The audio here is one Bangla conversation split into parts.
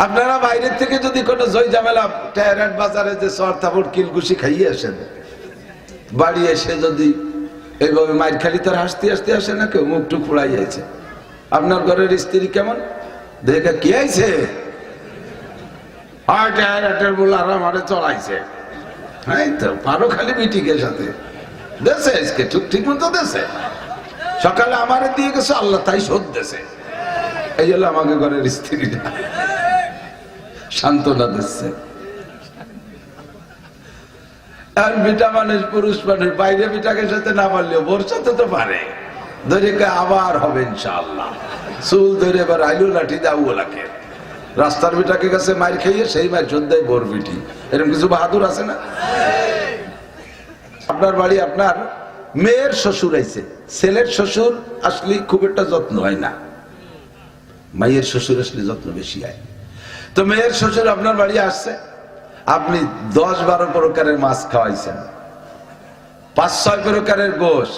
আপনারা বাইরের থেকে যদি কোনো জয় ঝামেলা টায়ার বাজারে যে সর থাপড় কিলকুশি খাইয়ে আসেন, বাড়ি এসে যদি এইভাবে মাইর খালি তার হাসতে হাসতে আসে না, কেউ মুখ টুক ফুড়াই যাইছে। আপনার ঘরের স্ত্রী কেমন দেখে কি আইছে, বলে আমারে চড়াইছে, হ্যাঁ তো পারো খালি মিটিংয়ের সাথে দেশে আজকে ঠিক মতো দেশে সকালে আমারে দিয়ে গেছে, আল্লাহ তাই শোধ দেশে। এই হলো আমাকে ঘরের স্ত্রীটা সান্ত্বনা দিচ্ছে। আর বিটা মানুষ, পুরুষ মানুষ বাইরে বিটাকে সাথে না পারলেও বোর সাথে তো পারে, ধরে আবার হবে ইনশাআল্লাহ। চুল ধরে এবার আইলু লাঠি দাও লাগে, রাস্তার বিটাকে কাছে মার খাইয়ে সেই মার যোদ্ধায় বোর বিটি, এরকম কিছু বাহাদুর আছে না? আপনার বাড়ি আপনার মেয়ের শ্বশুর আইছে, ছেলের শ্বশুর আসলে খুব একটা যত্ন হয় না, মায়ের শ্বশুর আসলে যত্ন বেশি হয়। তো মেয়ের শ্বশুর আপনার বাড়ি আসছে, আপনি 10-12 প্রকারের মাছ খাওয়াইছেন, 5-6 প্রকারের গোশ,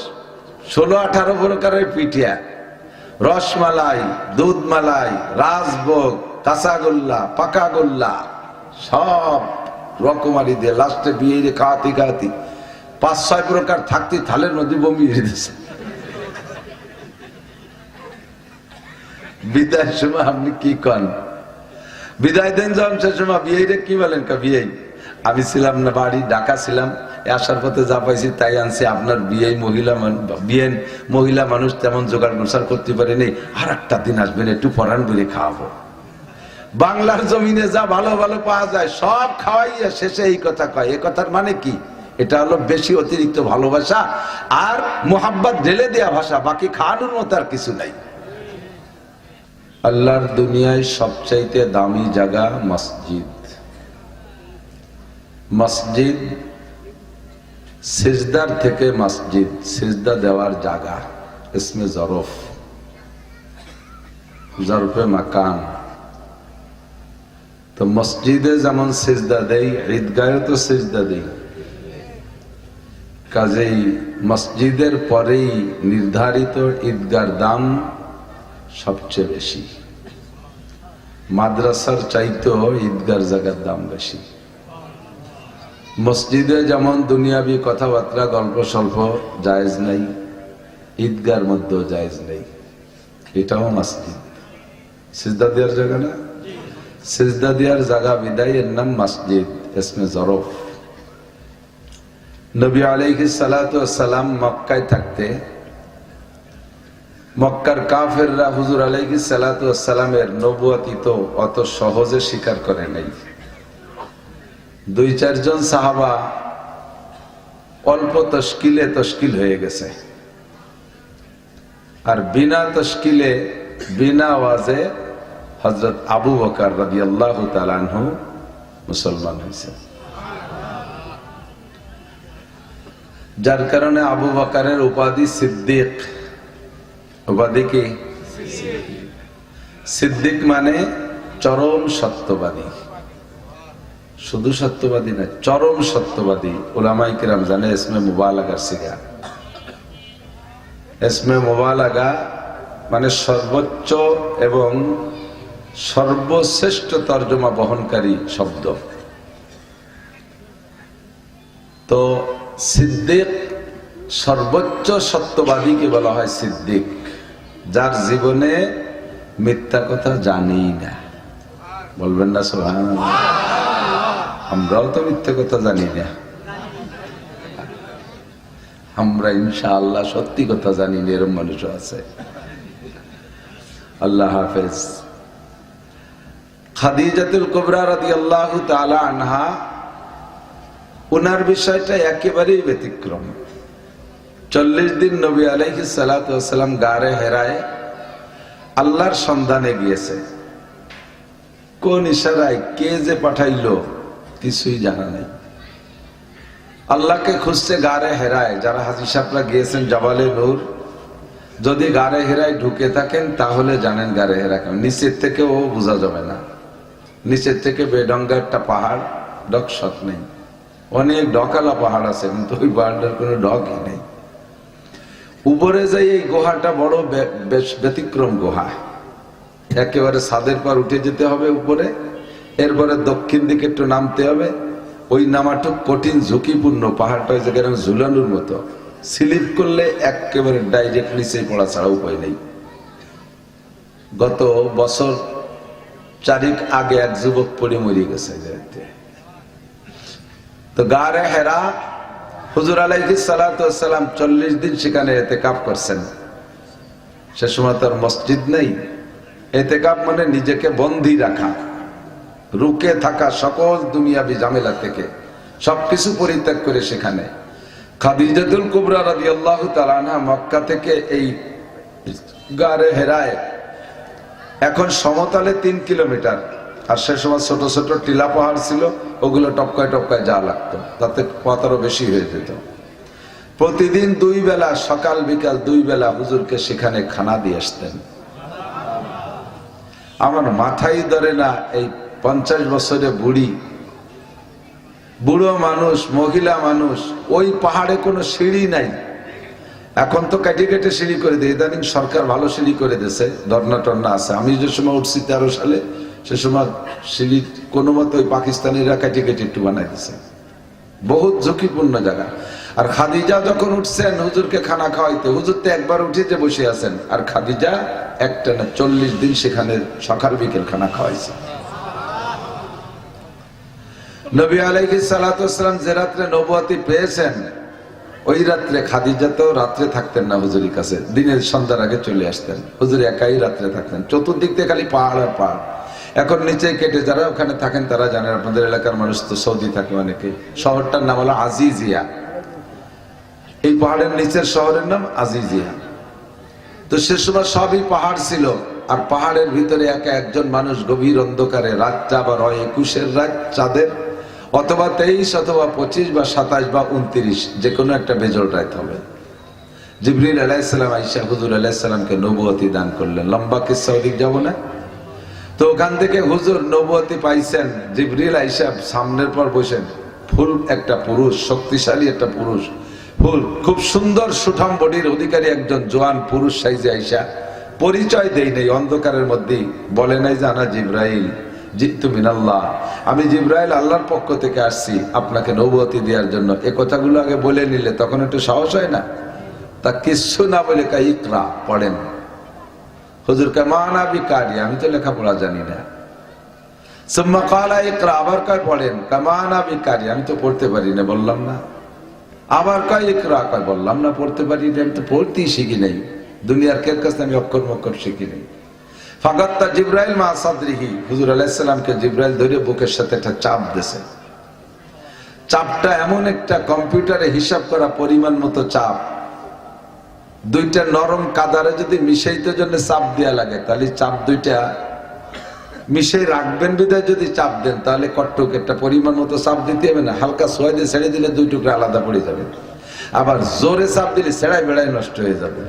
16-18 প্রকারের পিঠিয়া, রসমালাই, দুধ মালাই, রাজভোগ, কাঁচাগোল্লা, পাকাগোল্লা, সব রকমারি দিয়ে লাস্টে বিয়ে খাওয়াতে খাওয়াতে 5-6 প্রকার থাকতে থালের মধ্যে বমি দিয়েছে। বিদায়ের সময় আপনি কি কন? বিদায় দেন যখন সে সময় বিয়ে কি বলেন? বিয়ে আমি ছিলাম না, বাড়ি ঢাকা ছিলাম, আসার পথে যা পাইছি তাই আনছি। আপনার বিয়ে মহিলা মানুষ তেমন জোগাড় গোছাড় করতে পারেনি, আর একটা দিন আসবেন একটু পরাণ করে খাওয়াবো। বাংলার জমিনে যা ভালো ভালো পাওয়া যায় সব খাওয়াইয়া শেষে এই কথা কয়। এ কথার মানে কি? এটা হলো বেশি অতিরিক্ত ভালোবাসা আর মোহাব্বত ঢেলে দেয়া ভাষা, বাকি খাওয়ানোর মতো আর কিছু নাই। আল্লাহর দুনিয়ায় সবচাইতে দামি জায়গা মসজিদ। মসজিদ সিজদার থেকে মসজিদ, সিজদা দেওয়ার জায়গা, ইসমে জরফ, জরফে মাকান। তো মসজিদে যেমন সিজদা দেই, ঈদগাহে তো সিজদা দেই, কাজেই মসজিদের পরেই নির্ধারিত ঈদগার দাম সবচেয়ে বেশি। মাদ্রাসার চাইতেও ঈদগার জায়গার দাম বেশি। মসজিদে যেমন দুনিয়াবি কথাবার্তা গল্প স্বল্প জায়েজ নাই, ঈদগার মধ্যেও জায়েজ নেই। এটাও মসজিদ, সিজদা দেওয়ার জায়গা না, সিজদা দেওয়ার জায়গা বিদায় এর নাম মসজিদ, ইসমে জরফ। নবী আলাইহিস সালাতু ওয়াস সালাম মক্কায় থাকতে মক্কার কাফেররা হুজুর আলাইহিস সালাতু ওয়াস সালামের নবুয়তি তো অত সহজে স্বীকার করে নাই। 2-4 জন সাহাবা অল্প তশকিল হয়ে গেছে, আর বিনা তশকিলে বিনা আওয়াজে হযরত আবু বকর রাদিয়াল্লাহু তাআলা আনহু মুসলমান হয়েছে। যার কারণে আবু বকরের উপাধি সিদ্দিক। উপাধি কি? সিদ্দিক মানে চরম সত্যবাদী। শুধু সত্যবাদী না, চরম সত্যবাদী। উলামায়ে কিরাম জানে ইসমে মুবালাগার সিগা। ইসমে মুবালাগা মানে সর্বোচ্চ এবং সর্বশ্রেষ্ঠ তর্জমা বহনকারী শব্দ। তো সিদ্দিক সর্বোচ্চ সত্যবাদীকে বলা হয় সিদ্দিক, যার জীবনে মিথ্যা কথা জানেই না। বলবেন না সুবহানাল্লাহ? আমরাও তো মিথ্যা কথা জানি না, আমরা ইনশাআল্লাহ সত্যি কথা জানি না, এরকম মানুষও আছে। আল্লাহ হাফেজ। খাদিজাতুল কুবরা রাদিয়াল্লাহু তাআলা আনহা, ওনার বিষয়টা একেবারেই ব্যতিক্রম। 40 দিন নবী আলাইহিস সালাতু ওয়াস সালাম গারে হেরায় আল্লাহর সন্ধানে গিয়েছে। কোন ইশারায় কে যে পাঠাইলো কিছুই জানা নাই। আল্লাহকে খুঁজছে গারে হেরায়। যারা হাজী সাহেবরা গিয়েছেন জাবালে নূর, যদি গারে হেরায় ঢুকে থাকেন তাহলে জানেন গারে হেরা কেমন। নিচের থেকে ও বোঝা যাবে না, নিচের থেকে বেডঙ্গা একটা পাহাড়, ডক শট নেই। অনেক ডকালা পাহাড় আছে কিন্তু ওই পাহাড়টার কোনো ডকই নেই। উপরে যাই এই গুহাটা বড় বেশ ব্যতিক্রম গুহা। একেবারে ছাদের পর উঠে যেতে হবে উপরে, এরপরে দক্ষিণ দিকে একটু নামতে হবে। ওই নামাটুক কঠিন, ঝুঁকিপূর্ণ। পাহাড়টা ওই জায়গায় ঝুলানোর মতো, স্লিপ করলে একেবারে ডাইরেক্ট নিচে পড়া ছাড়া উপায় নেই। গত বছর 4 আগে এক যুবক পড়ে মরে গেছে। তো গারে হেরা হুজুর আলাইহিস সালাতু ওয়াস সালাম 40 দিন সেখানে ইতিকাফ করছেন। সে সময় তার মসজিদ নেই। ইতিকাফ মানে নিজেকে বন্দী রাখা, রুকে থাকা সকল দুনিয়াবি ঝামেলা থেকে, সবকিছু পরিত্যাগ করে সেখানে। খাদিজাতুল কুবরা রাদিয়াল্লাহু তাআলা আনহা মক্কা থেকে এই গারে হেরায়, এখন সমতলে 3 কিলোমিটার, আর সে সময় ছোট ছোট টিলা পাহাড় ছিল, ওগুলো টপকায় টপকায় যাওয়া লাগতো, তাতে পথ আরো বেশি হয়ে যেত। প্রতিদিন 2 বেলা, সকাল বিকাল 2 বেলা হুজুরকে সেখানে খানা দিয়ে আসতেন। আমার মাথায় ধরে না, এই 50 বছরে বুড়ো মানুষ, মহিলা মানুষ, ওই পাহাড়ে কোনো সিঁড়ি নাই। এখন তো কেটে কেটে সিঁড়ি করে দেয়, ইদানিং সরকার ভালো সিঁড়ি করে দিয়েছে, ধর্না টর্না আছে। আমি যে সময় উঠছি 13 সালে, সে সময় সিঁড়ি কোনো মতো ওই পাকিস্তানিরা কেটে কেটে একটু বানাই দিছে। বহুত ঝুঁকিপূর্ণ জায়গা। আর খাদিজা যখন উঠছেন হুজুরকে খানা খাওয়াইতে, হুজুর তো একবার উঠে যে বসে আছেন, আর খাদিজা একটানা 40 দিন সেখানে সকাল বিকেল খানা খাওয়াইছে। নবী আলাইহিস সালাতু ওয়াস সালাম যে রাত্রে নবুয়তি পেয়েছেন, ওই রাত্রে খাদিজা তো রাত্রে থাকতেন না হুজুরের কাছে, দিনের সন্ধ্যার আগে চলে আসতেন। হুজুর একাই রাত্রে থাকতেন, চতুর্দিক থেকে খালি পাহাড় আর পাহাড়। এখন নিচে কেটে যারা ওখানে থাকেন তারা জানেন, আপনাদের এলাকার মানুষ তো সৌদি থাকে অনেকে। শহরটার নাম হলো আজিজিয়া। এই পাহাড়ের নিচের শহরের নাম আজিজিয়া। তো সে সময় সবই পাহাড় ছিল, আর পাহাড়ের ভিতরে একা একজন মানুষ গভীর অন্ধকারে, রাতটা আবার হয় 21-এর রাত চাঁদের, অথবা 23 অথবা 25 বা 27 বা 29, যে কোনো একটা বেজল রাত হবে। জিবরিল আলাইহিস সালাম আয়েশা হুজুর আলাইহিস সালামকে নবুয়তি দান করলেন। লম্বা কিসসা, ওদিক যাব না। তো ওখান থেকে হুজুর নবুয়তি পাইছেন। জিবরিল আয়েশা সামনের পর বসেন, ফুল একটা পুরুষ, শক্তিশালী একটা পুরুষ, ফুল খুব সুন্দর সুঠাম বডির অধিকারী একজন জোয়ান পুরুষ সাইজে আয়েশা। পরিচয় দেই নেই, অন্ধকারের মধ্যেই বলে নাই যে আনা জিবরাইল জিতু মিনাল্লাহ, আমি জিবরাইল আল্লাহর পক্ষ থেকে আসছি আপনাকে নবুয়তি দেওয়ার জন্য। এই কথাগুলো আগে বলে নিলে তখন একটু সাহস হয় না। তা কিছু না বলে কা ইকরা, পড়েন। হুজুর কামানা বিকারি, আমি তো লেখাপড়া জানি না। সুম্মা ক্বালা ইকরা, আবার কয় পড়েন। কামানা বিকারি, আমি তো পড়তে পারি না, বললাম না। আবার কয় ইকরা, কয় বললাম না পড়তে পারি না, আমি তো পড়তেই শিখি নাই। দুনিয়ার কের কাছে আমি অক্ষর মক্ষর শিখি নাই। ফাগাত্তা জিবরাইল মা সাদরিহি, হুজুর আলাইহিস সালামকে জিবরাইল ধরে বুকের সাথে একটা চাপ দিয়েছে। চাপটা এমন একটা কম্পিউটারে হিসাব করা পরিমাণ মতো চাপ, 2টা নরম কাদারে যদি মিশাইতে জন্য চাপ দেয়া লাগে, তাহলে চাপ 2টা মিশাই রাখবেন বিধায় যদি চাপ দেন, তাহলে কট্টুক একটা পরিমাণ মতো চাপ দিতে হবে না। হালকা সোয়া দিয়ে ছেড়ে দিলে 2 টুকরা আলাদা পড়ে যাবে। আবার জোরে চাপ দিলে ছেড়াই বেড়াই নষ্ট হয়ে যাবে,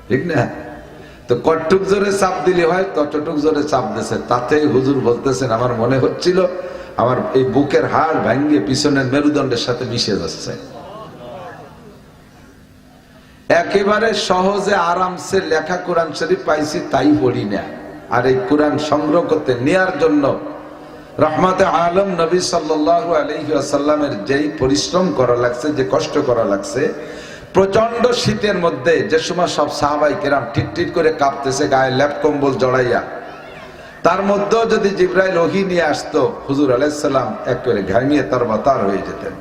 ঠিক না? তো কট্টুক জোরে চাপ দিলে হয়, ততটুক জোরে চাপ দিয়েছে। তাতেই হুজুর বলতেছেন, আমার মনে হচ্ছিল আমার এই বুকের হাড় ভাঙ্গে পিছনের মেরুদণ্ডের সাথে মিশে যাচ্ছে। একেবারে সহজে আরামসে লেখা কোরআন শরীফ পাইছি, তাই পড়ি না। আর এই কোরআন সংগ্রহ করতে নেয়ার জন্য রহমতে আলম নবী সাল্লাল্লাহু আলাইহি ওয়াসাল্লামের যেই পরিশ্রম করা লাগছে, যে কষ্ট করা লাগছে, প্রচন্ড শীতের মধ্যে যে সময় সব সাহাবাই কেরাম টিট করে কাঁপতেছে, গায়ে ল্যাপ কম্বল জড়াইয়া, তার মধ্যেও যদি জিবরাইল ওহী নিয়ে আসতো, হুজুর আলাইহিস সালাম একেবারে ঘামিয়ে তরবাতার হয়ে যেতেন।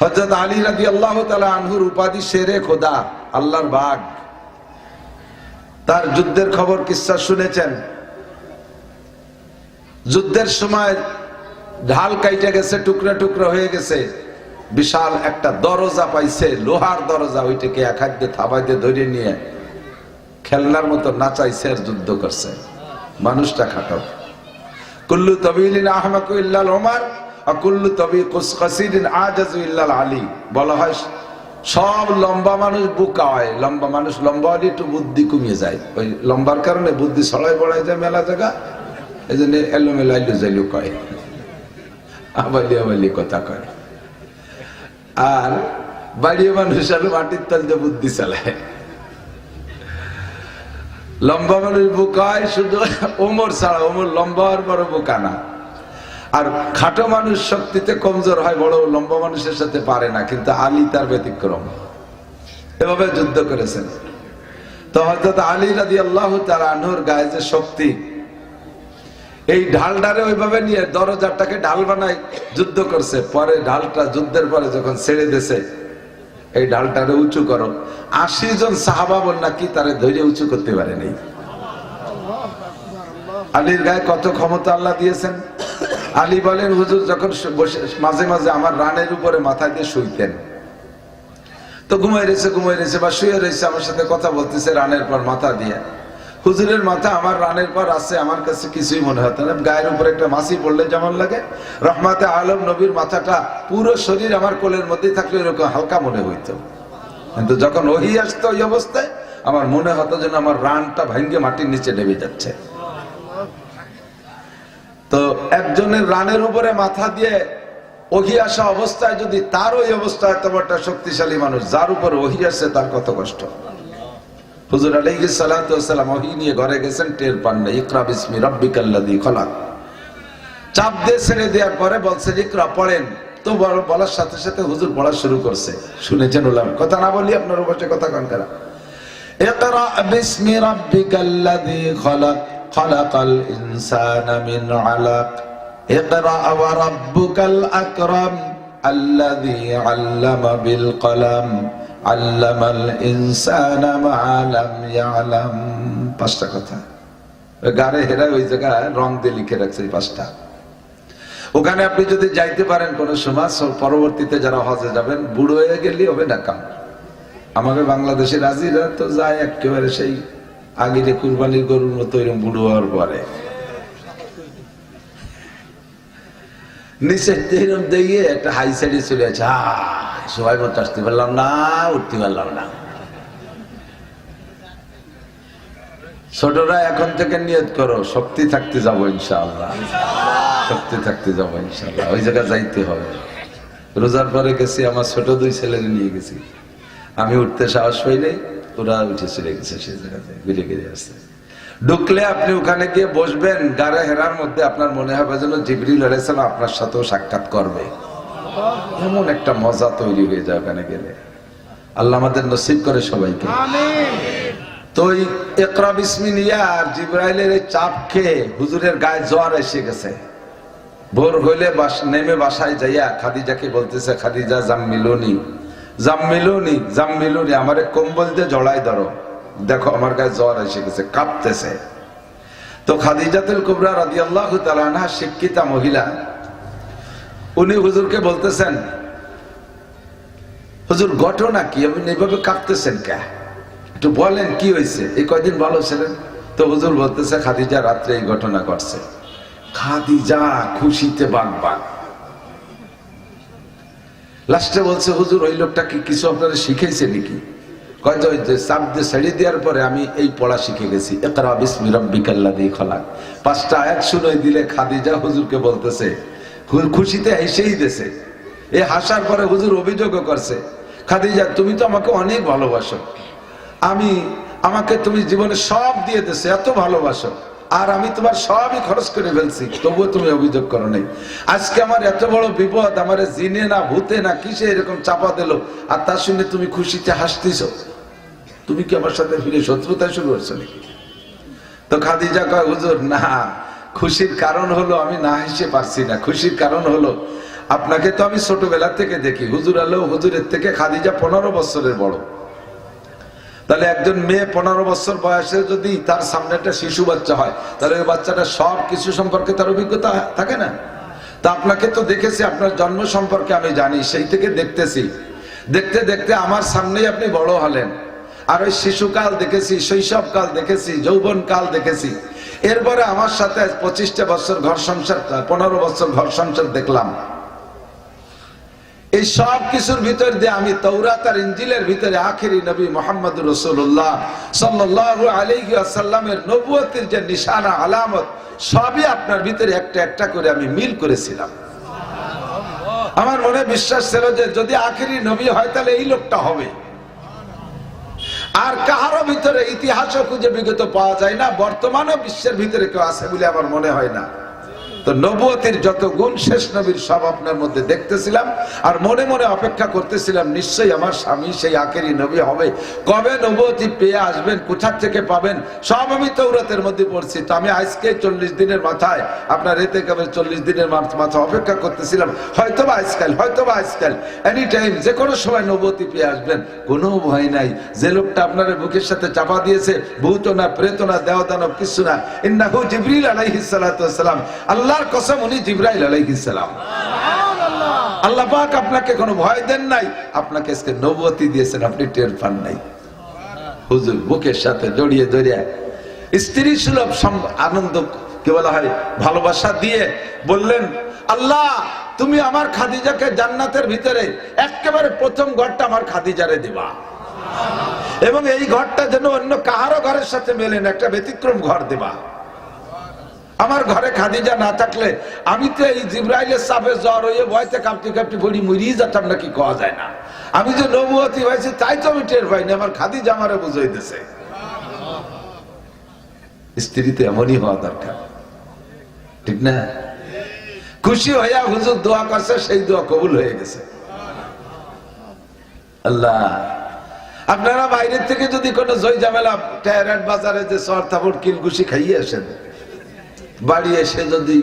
হযরত আলী রাদিয়াল্লাহু তাআলা আনহুর উপাধি শেরে খোদা, আল্লাহর বাগ। তার যুদ্ধের খবর কিসসা শুনেছেন। যুদ্ধের সময় ঢাল কাইটে গেছে, টুকরা টুকরা হয়ে গেছে, বিশাল একটা দরজা পাইছে, লোহার দরজা, ওইটাকে এক হাত দিয়ে থাবাই দিয়ে ধরে নিয়ে খেলনার মতো নাচাইছে আর যুদ্ধ করছে। মানুষটা খাটো। কুল্লু তাবিলিন আহমাকু ইল্লাল উমার ওয়া কুল্লু তাবি কাসিরিন আজাজু ইল্লাল আলী। বলা হয় সব লম্বা মানুষ বোকা হয়, লম্বা মানুষ লম্বা হলে একটু বুদ্ধি কমিয়ে যায়, ওই লম্বার কারণে বুদ্ধি ছড়াই বড়াই যায় মেলা জায়গা, এই জন্য এলোমেলো আইলু যাইলু কয়, আবালি আবালি কথা কয়। আর বাড়িয়ে মানুষ আরো মাটির তল দিয়ে বুদ্ধি চালায়। লম্বা মানুষ বোকা হয় শুধু ওমর ছাড়া, ওমর লম্বা হওয়ার বড় বোকা না। আর খাটো মানুষ শক্তিতে কমজোর হয়, বড় লম্বা মানুষের সাথে পারে না, কিন্তু আলী তার ব্যতিক্রম, এভাবে যুদ্ধ করেছেন। তো হযরত আলী রাদিয়াল্লাহু তাআলা আনহুর গায়ে যে শক্তি, এই ঢালটারে ওইভাবে নিয়ে দরজাটাকে ঢাল বানাই যুদ্ধ করছে। পরে ঢালটা যুদ্ধের পরে যখন ছেড়ে দিয়েছে, এই ঢালটারে উঁচু করো, 80 জন সাহাবা বল নাকি তারে ধৈর্য উঁচু করতে পারে নাই। আলীর গায়ে কত ক্ষমতা আল্লাহ দিয়েছেন। আলী বলেন, হুজুর যখন মাঝে মাঝে আমার রানের উপরে মাথা দিয়ে শুইতেন, তো ঘুমাই রয়েছে বা শুয়ে রয়েছে, আমার সাথে কথা বলতেছে রানের পর মাথা দিয়ে। হুজুরের মাথা আমার রানের পর আছে, আমার কাছে কিছুই মনে হতো না। গায়ের উপরে একটা মাছি পড়লে যেমন লাগে, রহমাতে আলম নবীর মাথাটা পুরো শরীর আমার কোলের মধ্যেই থাকলে এরকম হালকা মনে হইতো। কিন্তু যখন ওহী আসতো ওই অবস্থায় আমার মনে হতো যেন আমার রানটা ভাঙ্গে মাটির নিচে নেমে যাচ্ছে। তো একজনের রানের উপরে মাথা দিয়ে ওহী আসা অবস্থায় যদি তার ওই অবস্থায় এত বড় শক্তিশালী মানুষ, যার উপর ওহী আসছে, তার কত কষ্ট। হুজুর আলাইহিস সালাতু ওয়াস সালাম ওহী নিয়ে ঘরে গেছেন, টের পান না। ইকরা বিসমি রাব্বিকাল্লাযী খলাক চাপ দিয়ে ছেড়ে দেওয়ার পরে বলছে যে ইকরা পড়েন। তো বলার সাথে সাথে হুজুর পড়া শুরু করছে। শুনেছেন ওলামা, কথা না বলি আপনার বসে কথা কান করা। ইকরা বিসমি রাব্বিকাল্লাযী খলাক খলাকাল ইনসানা মিন আলাক ইকরা ওয়া রাব্বুকাল আকরাম আল্লাযী আল্লামা বিল কলাম আল্লামাল ইনসানা মা লাম ইয়ালাম। পাঁচটা কথা গারে হেরা ওই জায়গায় রং দিয়ে লিখে রাখছে, এই পাঁচটা। ওখানে আপনি যদি যাইতে পারেন কোন সময়, পরবর্তীতে যারা হজে যাবেন, বুড়ো হয়ে গেলে হবে না কাম। আমাদের বাংলাদেশের রাজিরা তো যায় একেবারে সেই আগের কুরবানির গরুর মতো এরকম বুড়ো হওয়ার পরে নিচে এরকম দিয়ে একটা হাই সাইডে চলে আছে, সবাই মতো আসতে পারলাম না, উঠতে পারলাম না। ছোটরা এখন থেকে নিয়ত করো, শক্তি থাকতে যাবো ইনশাআল্লাহ, শক্তি থাকতে যাবো ইনশাআল্লাহ। ওই জায়গায় যাইতে হবে। রোজার পরে গেছি, আমার ছোট দুই ছেলের নিয়ে গেছি, আমি উঠতে সাহস পাই নাই, ওরা উঠে চলে গেছে সেই জায়গাতে, ঘুরে ঘিরে আসছে। ঢুকলে আপনি ওখানে গিয়ে বসবেন, গারে হেরার মধ্যে আপনার মনে হবে যেন জিবরিল আলাইহিস সালাম আপনার সাথেও সাক্ষাৎ করবে। এমন একটা মজা তৈরি হয়ে যায় ওখানে গেলে। আল্লাহ আমাদের নসিব করে সবাইকে, আমিন। তো ইকরা বিসমি নিয়া আর জিবরাইলের এই চাপ খেয়ে হুজুরের গায়ে জ্বর এসে গেছে। ভোর হইলে নেমে বাসায় যাইয়া খাদিজাকে বলতেছে, খাদিজা জাম্মিলুনি জাম্মিলুনি জাম্মিলুনি, আমারে কম্বল দিয়ে জড়াই ধরো, দেখো আমার গায়ে জ্বর এসে গেছে, কাঁপতেছে। তো খাদিজাতুল কুবরা রাদিয়াল্লাহু তাআলা আনহা শিক্ষিতা মহিলা, উনি হুজুরকে বলতেছেন, হুজুর ঘটনা কি, আপনি এইভাবে কাঁপতেছেন কে, একটু বলেন কি হয়েছে, এই কয়দিন ভালো ছিলেন? তো হুজুর বলতেছে, খাদিজা রাত্রে এই ঘটনা ঘটছে। খাদিজা খুশিতে বাগবাগ। লাস্টে বলছে, হুজুর ওই লোকটা কি কিছু আপনারা শিখেছে নাকি? কয়তো ওই যে চাপ দিয়ে ছেড়ে দেওয়ার পরে আমি এই পড়া শিখে গেছি, ইকরা বিসমি রাব্বিকাল্লাযী খলাক। 5টা আয়াত শুনাই দিলে খাদিজা হুজুরকে বলতেছে, খুশিতে হেসেই দিয়েছে। এই হাসার পরে হুজুর অভিযোগও করছে, খাদিজা তুমি তো আমাকে অনেক ভালোবাসো, আমাকে তুমি জীবনে সব দিয়ে দিয়েছো, এত ভালোবাসো, আর আমি তোমার সবই খরচ করে ফেলছি, তবুও তুমি অভিযোগ করো নাই। আজকে আমার এত বড় বিপদ, আমার জিনে না ভূতে না কিসে এরকম চাপা দিল, আর তার সঙ্গে তুমি খুশিতে হাসতেছ, তুমি কি আমার সাথে ফিরে শত্রুতা শুরু করছো নাকি? তো খাদিজা কয়, হুজুর না, খুশির কারণ হলো আমি না হেসে পারছি না। খুশির কারণ হলো আপনাকে তো আমি ছোটবেলা থেকে দেখি, হুজুর আলো হুজুরের থেকে খাদিজা 15 বছরের বড়। তাহলে একজন মেয়ে 15 বছর বয়সে যদি তার সামনে একটা শিশু বাচ্চা হয়, তাহলে ওই বাচ্চাটা সব কিছু সম্পর্কে তার অভিজ্ঞতা থাকে না? তা আপনাকে তো দেখেছি, আপনার জন্ম সম্পর্কে আমি জানি, সেই থেকে দেখতেছি, দেখতে দেখতে আমার সামনেই আপনি বড় হলেন। আর ওই শিশুকাল দেখেছি, শৈশবকাল দেখেছি, যৌবনকাল দেখেছি, এরপরে আমার সাথে 25টা বছর ঘর সংসার, 15 বছর ঘর সংসার দেখলাম। এই সব কিছুর ভিতর দিয়ে আমি তাওরাত আর ইনজিলের ভিতরে আখেরি নবী মুহাম্মদুর রাসূলুল্লাহ সাল্লাল্লাহু আলাইহি ওয়াসাল্লামের নবুয়তের যে নিশানা আলামত, সবই আপনার ভিতরে একটা একটা করে আমি মিল করেছিলাম। আমার মনে বিশ্বাস ছিল যে যদি আখেরি নবী হয় তাহলে এই লোকটা হবে। আর কাহারও ভিতরে ইতিহাসও খুঁজে বিগত পাওয়া যায় না, বর্তমানে বিশ্বের ভিতরে কেউ আছে বলে আমার মনে হয় না। তো নবুয়তির যত গুণ শেষ নবীর সব আপনার মধ্যে দেখতেছিলাম, আর মনে মনে অপেক্ষা করতেছিলাম নিশ্চয়ই আমার স্বামী সেই আখেরি নবী হবে। কবে নবুয়তি পেয়ে আসবেন, কোথা থেকে পাবেন, সব আমি তৌরাতের মধ্যে পড়ছি। তো আমি আজকে 40 দিনের মাথায় আপনার এতে কবে 40 দিনের মাথায় অপেক্ষা করতেছিলাম, হয়তোবা আজকাল এনি টাইম যে কোনো সময় নবুয়তি পেয়ে আসবেন। কোনো ভয় নাই। যে লোকটা আপনার বুকের সাথে চাপা দিয়েছে, ভূত না, প্রেত না, দেওদানব কিছু না, ইন্নাহু জিবরিল আলাইহিস সালাতু ওয়াস সালাম, আল্লাহর কসম উনি জিবরাইল আলাইহিস সালাম। সুবহানাল্লাহ। আল্লাহ পাক আপনাকে কোনো ভয় দেন নাই, আপনাকে আজকে নবুয়তি দিয়েছেন, আপনি টের পান নাই। হুজুর বুকের সাথে জড়িয়ে ধরে স্ত্রী সুলভ আনন্দ কি বলা হয় ভালোবাসা দিয়ে বললেন, আল্লাহ তুমি আমার খাদিজাকে জান্নাতের ভিতরে একেবারে প্রথম ঘরটা আমার খাদিজারে দিবা, এবং এই ঘরটা যেন অন্য কাহারও ঘরের সাথে মেলে না, একটা ব্যতিক্রম ঘর দিবা। আমার ঘরে খাদিজা না থাকলে আমি তো এই জিবরাইলের চাপে জ্বর হয়ে ভয়তে কাঁপতে কাঁপতে পড়ি মরিয়ে যেতাম, নাকি কোয়া যায় না। আমি যে নবুয়তি হয়েছি তাই তো আমি টের পাইনি, আমার খাদিজা আমারে বুঝাইতেছে। স্ত্রী তো এমনই হওয়া দরকার, ঠিক না? খুশি হইয়া হুজুর দোয়া করছে, সেই দোয়া কবুল হয়ে গেছে। আল্লাহ আপনারা বাইরের থেকে যদি কোনো জয় ঝামেলা টায়ার বাজারে যে সর থাপড় কিলঘুষি খাইয়ে আসেন, বাড়ি এসে যদি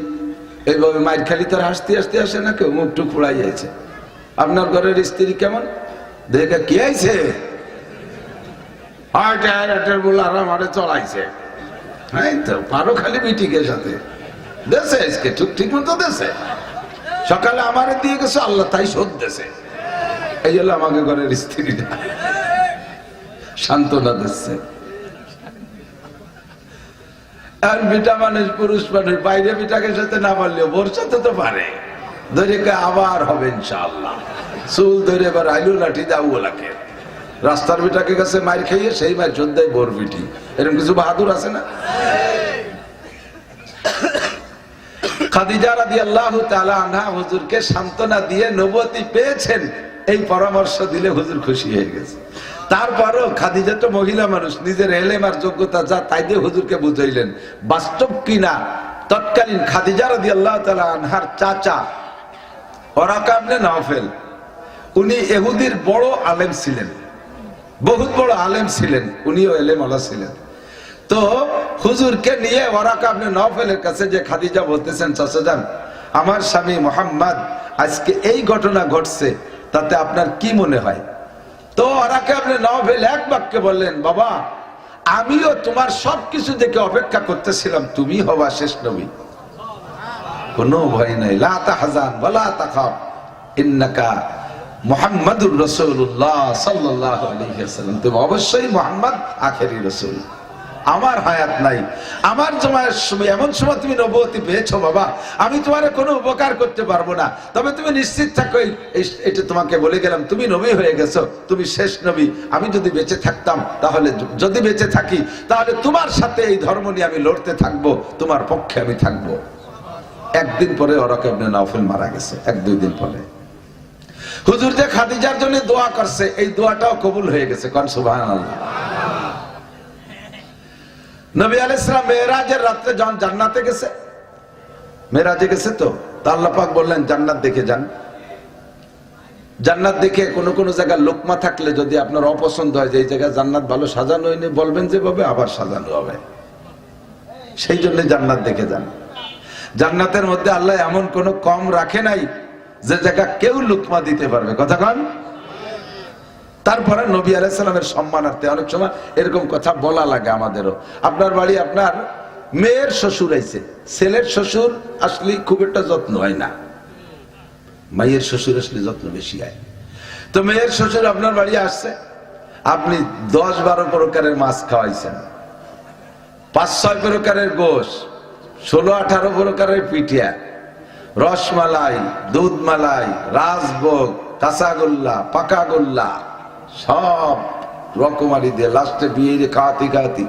এইভাবে মাইর খালি তার হাসতে হাসতে আসে না, কেউ মুখ টুক ফুড়াই যাইছে। আপনার ঘরের স্ত্রী কেমন দেখে কি আইছে, বলে আরাম আরে চলাইছে, হ্যাঁ তো পারো খালি মিটিংয়ের সাথে দেশে আজকে ঠিক মতো দেশে সকালে আমারে দিয়ে গেছে, আল্লাহ তাই শোধ দেশে। এই হলো আমাকে ঘরের স্ত্রীটা সান্ত্বনা দিচ্ছে। আর বিটা মানুষ, পুরুষ মানুষ বাইরে বিটাকে সাথে না পারলেও বোর সাথে তো পারে, ধরে আবার হবে ইনশাআল্লাহ। চুল ধরে এবার আইলু লাঠি দাও ওলাকে, রাস্তার বিটাকে কাছে মার খাইয়ে সেই মার চোদ্দায় বোর বিটি, এরকম কিছু বাহাদুর আছে না? খাদিজা রাদিয়াল্লাহু তাআলা আনহা হুজুরকে সান্ত্বনা দিয়ে নবুয়তি পেয়েছেন, এই পরামর্শ দিলে হুজুর খুশি হয়ে গেছে। তারপরও খাদিজা তো মহিলা মানুষ, নিজের এলেম আর যোগ্যতা যা তাই দিয়ে হুজুরকে বুঝাইলেন। বাস্তব কিনা তৎকালীন খাদিজা রাদিয়াল্লাহু তাআলা আনহার চাচা ওরাকা ইবনে নওফেল, উনি ইহুদির বড় আলেম ছিলেন, বহুত বড় আলেম ছিলেন, উনিও এলেম ওয়ালা ছিলেন। তো হুজুরকে নিয়ে ওরাকা ইবনে নওফেলের কাছে যে খাদিজা বলতেছেন, চাচাজান আমার স্বামী মুহাম্মদ আজকে এই ঘটনা ঘটছে, তাতে আপনার কি মনে হয়? তো ওরাকা ইবনে নওফেল এক বাক্যে বললেন, বাবা আমিও তোমার সবকিছু দেখে অপেক্ষা করতেছিলাম, তুমি হবা শেষ নবী, কোনো ভয় নাই। লা তাহজান ওয়ালা তাখাফ ইন্নাকা মুহাম্মাদুর রাসূলুল্লাহ সাল্লাল্লাহু আলাইহি ওয়াসাল্লাম, তুমি অবশ্যই মুহাম্মদ আখেরি রাসূল। আমার হায়াত নাই, আমার জমায়ের সময় এমন সময় তুমি নবুয়তি পেয়েছো বাবা, আমি তোমার কোনো উপকার করতে পারবো না, তবে তুমি নিশ্চিত থাকো, এটা তোমাকে বলে গেলাম, তুমি নবী হয়ে গেছো, তুমি শেষ নবী। আমি যদি বেঁচে থাকতাম, তাহলে যদি বেঁচে থাকি তাহলে তোমার সাথে এই ধর্ম নিয়ে আমি লড়তে থাকবো, তোমার পক্ষে আমি থাকবো। একদিন পরে ওরাকা ইবনে নওফেল মারা গেছে, 1-2 দিন পরে হুজুর যে খাদিজার জন্য দোয়া করছে, এই দোয়াটাও কবুল হয়ে গেছে, কোন সুবহানাল্লাহ। নবী আলাইহিস সালাম মেরাজের রাতে যখন জান্নাতে গেছে, মেরাজে গেছে, তো আল্লাহ পাক বললেন জান্নাত দেখে যান। জান্নাত দেখে কোন কোন জায়গায় লোকমা থাকলে যদি আপনার অপছন্দ হয় যে এই জায়গায় জান্নাত ভালো সাজানো হয়নি, বলবেন যেভাবে আবার সাজানো হবে, সেই জন্য জান্নাত দেখে যান। জান্নাতের মধ্যে আল্লাহ এমন কোন কম রাখে নাই যে জায়গা কেউ লুকমা দিতে পারবে, কথা কন। তারপরে নবী আলাইহিস সালামের সম্মানার্থে অনেক সময় এরকম কথা বলা লাগে আমাদেরও। আপনার বাড়ি আপনার মেয়ের শ্বশুর আইছে, ছেলের শ্বশুর আসলে খুব একটা যত্ন হয় না, মায়ের শ্বশুর আসলে যত্ন বেশি হয়। তো মেয়ের শ্বশুর আপনার বাড়ি আসছে, আপনি 10-12 প্রকারের মাছ খাওয়াইছেন, 5-6 প্রকারের গোশ, 16-18 প্রকারের পিঠিয়া, রসমালাই, দুধ মালাই, রাজভোগ, কাঁচাগোল্লা, পাকাগোল্লা, সব রকমারি দিয়ে লাস্টে বিয়ে খাওয়াতি খাওয়াতি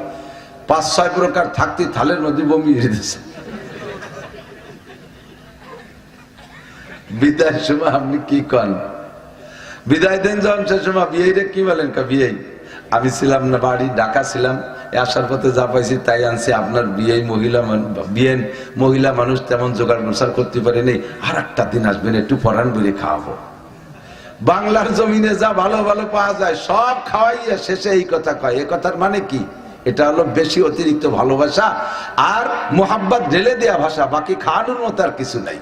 5-6 প্রকার থাকতে থালের মধ্যে বমি দিয়েছে। বিদায়ের সময় আপনি কি কন? বিদায় দেন যখন সে সময় বিয়ে কি বলেন, বিয়ে আমি ছিলাম না, বাড়ি ঢাকা ছিলাম, আসার পথে যা পাইছি তাই আনছি। আপনার বিয়ে মহিলা মানুষ তেমন জোগাড় প্রসার করতে পারেনি, আর একটা দিন আসবেন একটু পরান বলে খাওয়াবো। বাংলার জমিনে যা ভালো ভালো পাওয়া যায় সব খাওয়াইয়া শেষে এই কথা কয়। এ কথার মানে কি? এটা হলো বেশি অতিরিক্ত ভালোবাসা আর মোহাব্বত ঢেলে দেয়া ভাষা, বাকি খাওয়ানোর মতো আর কিছু নাই।